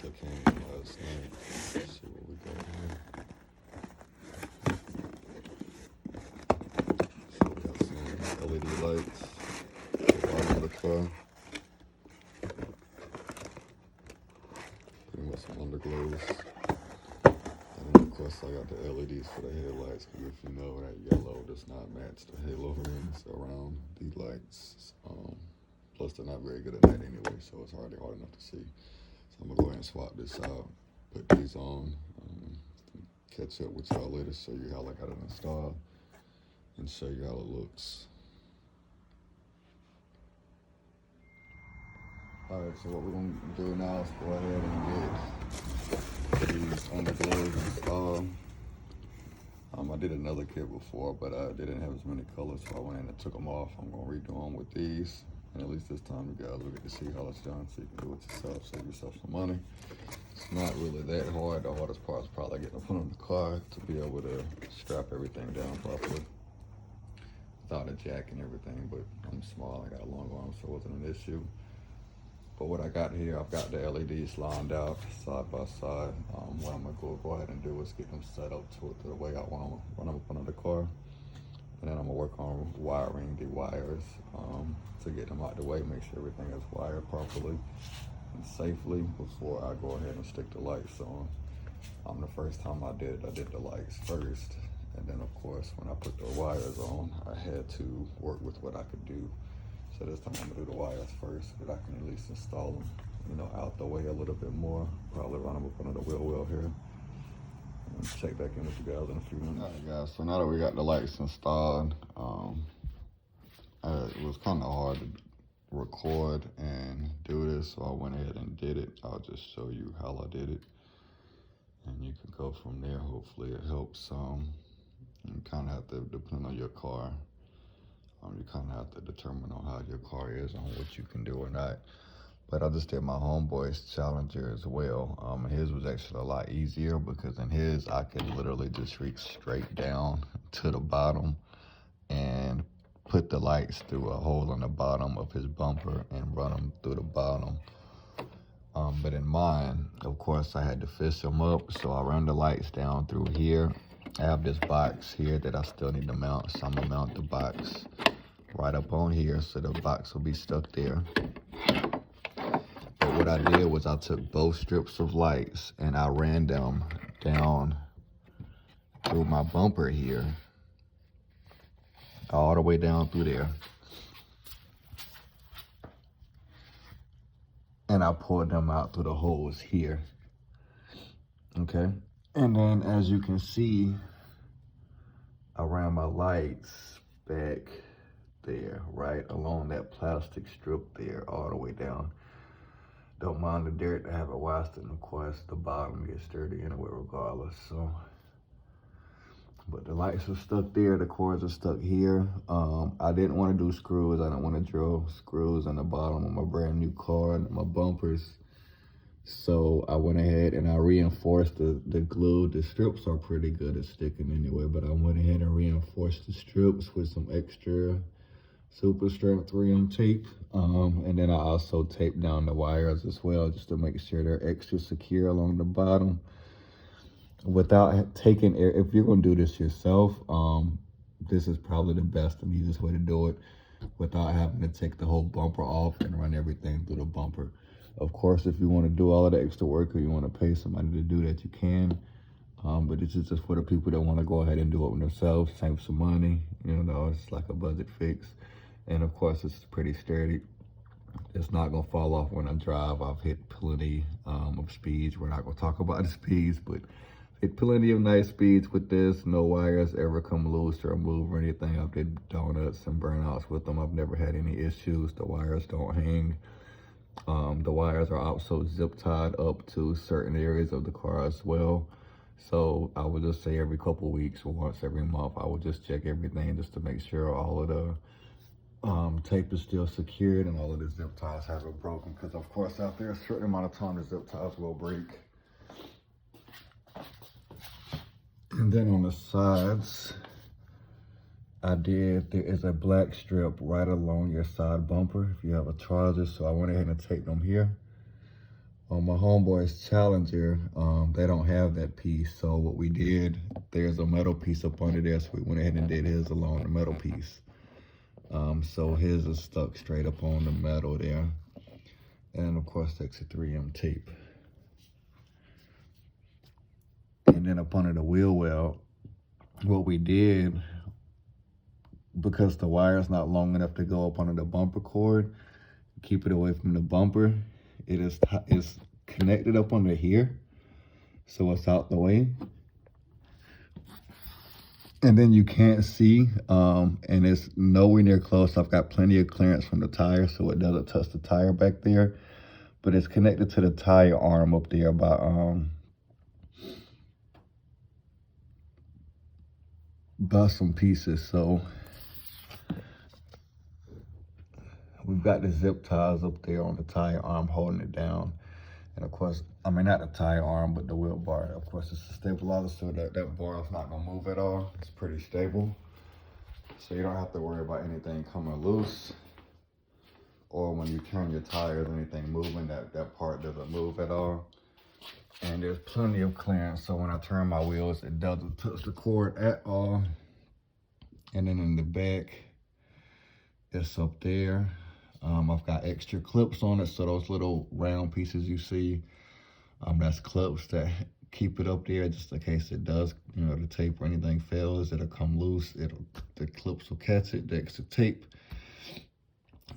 that came last night. Let's see what we got here. So we got some LED lights at the bottom of the car. Pretty much some underglows. And then of course I got the LEDs for the headlights, because if you know that yellow does not match the halo rings around the lights. Plus they're not very good at night anyway, so it's hardly hard enough to see. So I'm gonna go ahead and swap this out, put these on, catch up with y'all later, show you how I got it installed, and show you how it looks. Alright, so what we're gonna do now is go ahead and get these underglows installed. I did another kit before, but they didn't have as many colors, so I went in and took them off. I'm gonna redo them with these. And at least this time you guys will get to see how it's done, so you can do it yourself, save yourself some money. It's not really that hard. The hardest part is probably getting to put on the car to be able to strap everything down properly without a jack and everything, but I'm small, I got a long arm, so it wasn't an issue. But what I got here, I've got the LEDs lined out side by side. What I'm gonna go ahead and do is get them set up to the way I want them when I'm up under the car. And then I'm gonna work on wiring the wires to get them out the way, make sure everything is wired properly and safely before I go ahead and stick the lights on. The first time I did the lights first. And then of course, when I put the wires on, I had to work with what I could do. So this time I'm gonna do the wires first, but I can at least install them, out the way a little bit more. Probably run them up under the wheel well here. And check back in with you guys in a few minutes. All right, guys, so now that we got the lights installed, it was kind of hard to record and do this, so I went ahead and did it. I'll just show you how I did it, and you can go from there. Hopefully it helps. You kind of have to, depend on your car, you kind of have to determine on how your car is, on what you can do or not. But I just did my homeboy's Challenger as well. His was actually a lot easier, because in his, I could literally just reach straight down to the bottom and put the lights through a hole in the bottom of his bumper and run them through the bottom. But in mine, of course, I had to fish them up, so I run the lights down through here. I have this box here that I still need to mount, so I'm gonna mount the box right up on here, so the box will be stuck there. But what I did was I took both strips of lights and I ran them down through my bumper here, all the way down through there. And I pulled them out through the holes here, okay? And then as you can see, I ran my lights back there, right along that plastic strip there, all the way down. Don't mind the dirt, I have it washed, and of course the bottom gets dirty anyway regardless, so. But the lights are stuck there, the cords are stuck here. I didn't want to do screws, I didn't want to drill screws in the bottom of my brand new car and my bumpers. So I went ahead and I reinforced the glue. The strips are pretty good at sticking anyway, but I went ahead and reinforced the strips with some extra super strength 3M tape. And then I also taped down the wires as well, just to make sure they're extra secure along the bottom. Without taking, if you're gonna do this yourself, this is probably the best and easiest way to do it without having to take the whole bumper off and run everything through the bumper. Of course, if you want to do all of the extra work or you want to pay somebody to do that, you can. But this is just for the people that want to go ahead and do it themselves, save some money. It's like a budget fix. And of course, it's pretty sturdy. It's not going to fall off when I drive. I've hit plenty of speeds. We're not going to talk about the speeds, but hit plenty of nice speeds with this. No wires ever come loose or move or anything. I've did donuts and burnouts with them. I've never had any issues. The wires don't hang. The wires are also zip tied up to certain areas of the car as well. So I would just say every couple of weeks or once every month, I would just check everything just to make sure all of the tape is still secured and all of the zip ties haven't broken. Because of course, after a certain amount of time, the zip ties will break. And then on the sides, there is a black strip right along your side bumper if you have a Charger, so I went ahead and taped them here. On my homeboy's Challenger, they don't have that piece. So what we did, there's a metal piece up under there, so we went ahead and did his along the metal piece. So his is stuck straight up on the metal there. And of course, that's a 3M tape. And then up under the wheel well, what we did, because the wire's not long enough to go up under the bumper cord, keep it away from the bumper, it's connected up under here, so it's out the way. And then you can't see, and it's nowhere near close. I've got plenty of clearance from the tire, so it doesn't touch the tire back there. But it's connected to the tire arm up there by some pieces. So we've got the zip ties up there on the tire arm holding it down. And of course, I mean, not the tire arm, but the wheel bar. Of course, it's a stabilizer, so that bar is not gonna move at all. It's pretty stable. So you don't have to worry about anything coming loose. Or when you turn your tires, anything moving, that part doesn't move at all. And there's plenty of clearance, so when I turn my wheels, it doesn't touch the cord at all. And then in the back, it's up there. I've got extra clips on it, so those little round pieces you see, that's clips that keep it up there just in case it does, the tape or anything fails, it'll come loose. The clips will catch it, the extra tape.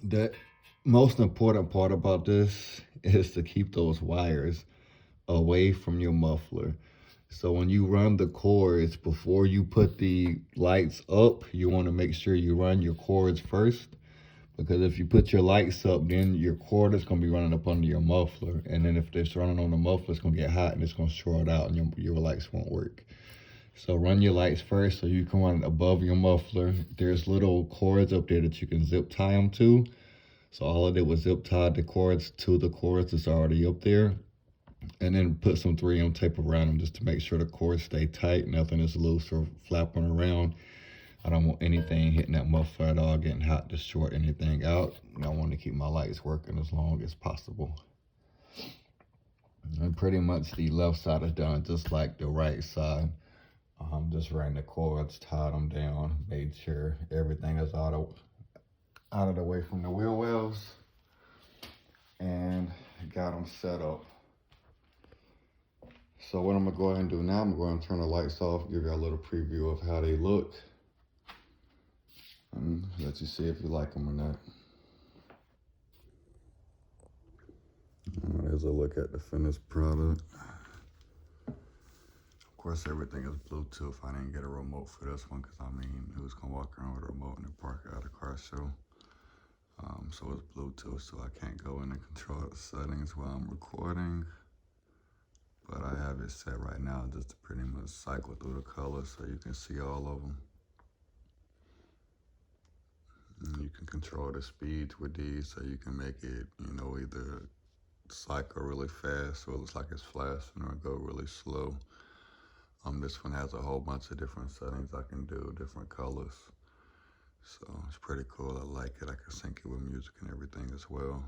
The most important part about this is to keep those wires away from your muffler. So when you run the cords, before you put the lights up, you want to make sure you run your cords first. Because if you put your lights up, then your cord is going to be running up under your muffler. And then if it's running on the muffler, it's going to get hot and it's going to short out and your lights won't work. So run your lights first so you can run above your muffler. There's little cords up there that you can zip tie them to. So all I did was zip tie the cords to the cords that's already up there. And then put some 3M tape around them just to make sure the cords stay tight. Nothing is loose or flapping around. I don't want anything hitting that muffler at all, getting hot to short anything out. And I want to keep my lights working as long as possible. And pretty much the left side is done just like the right side. Just ran the cords, tied them down, made sure everything is out of the way from the wheel wells, and got them set up. So what I'm gonna go ahead and do now, I'm going to turn the lights off, give you a little preview of how they look, and let you see if you like them or not. There's a look at the finished product. Of course, everything is Bluetooth. I didn't get a remote for this one because, who's gonna walk around with a remote in the park at a car show? So it's Bluetooth, so I can't go in and control the settings while I'm recording. But I have it set right now just to pretty much cycle through the colors so you can see all of them. And you can control the speeds with these, so you can make it, either cycle really fast so it looks like it's flashing, or go really slow. This one has a whole bunch of different settings I can do, different colors. So it's pretty cool. I like it. I can sync it with music and everything as well.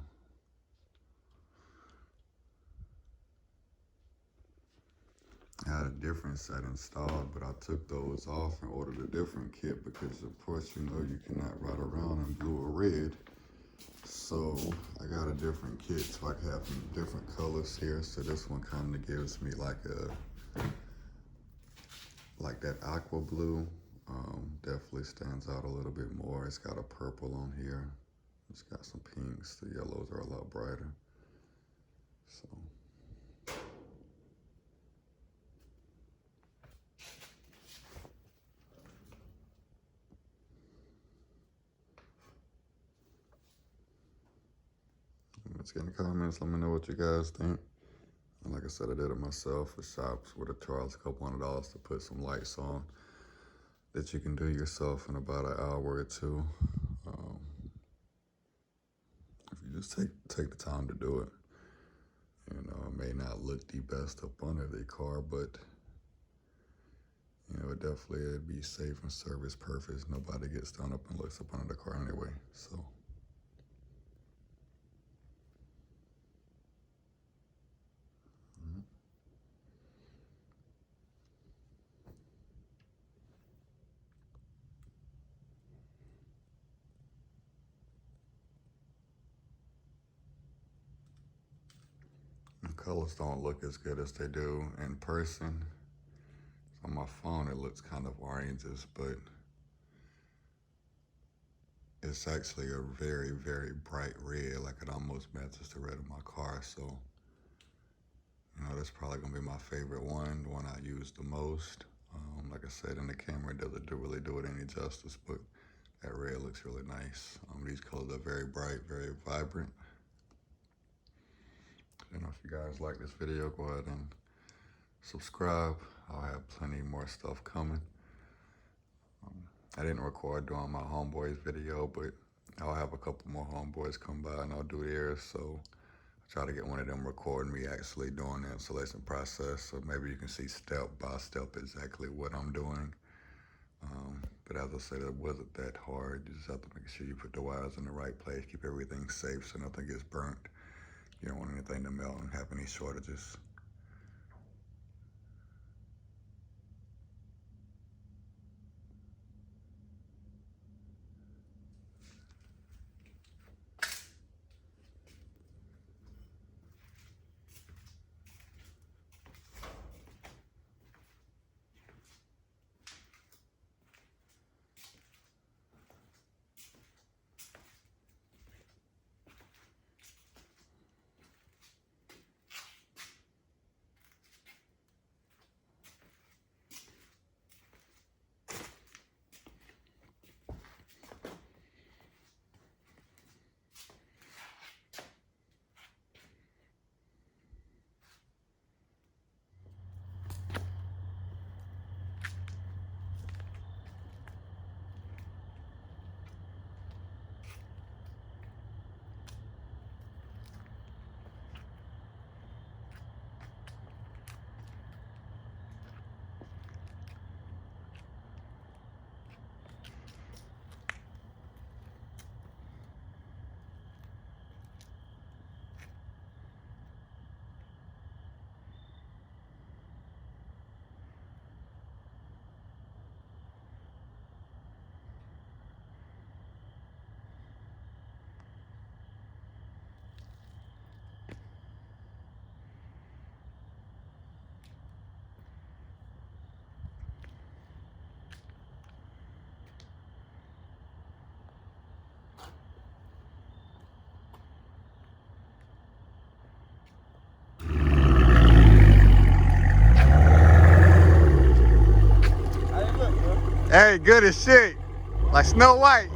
I had a different set installed, but I took those off and ordered a different kit because, of course, you cannot ride around in blue or red. So I got a different kit so I can have some different colors here. So this one kind of gives me like that aqua blue. Definitely stands out a little bit more. It's got a purple on here. It's got some pinks. The yellows are a lot brighter. So. Let's get in the comments. Let me know what you guys think. And like I said, I did it myself. The shops would have charged a couple $100 to put some lights on that you can do yourself in about an hour or two. If you just take the time to do it. It may not look the best up under the car, but it definitely would be safe and service purpose. Nobody gets down up and looks up under the car anyway. So. colors don't look as good as they do in person. On my phone, it looks kind of oranges, but it's actually a very, very bright red. Like it almost matches the red of my car. So, you know, that's probably gonna be my favorite one, the one I use the most. Like I said, in the camera, it doesn't really do it any justice, but that red looks really nice. These colors are very bright, very vibrant. You know, if you guys like this video, go ahead and subscribe. I'll have plenty more stuff coming. I didn't record doing my homeboys video, but I'll have a couple more homeboys come by and I'll do theirs. So I try to get one of them recording me actually doing the installation process. So maybe you can see step by step exactly what I'm doing. But as I said, it wasn't that hard. You just have to make sure you put the wires in the right place, keep everything safe so nothing gets burnt. You don't want anything to melt and have any shortages. Hey, good as shit. Like Snow White.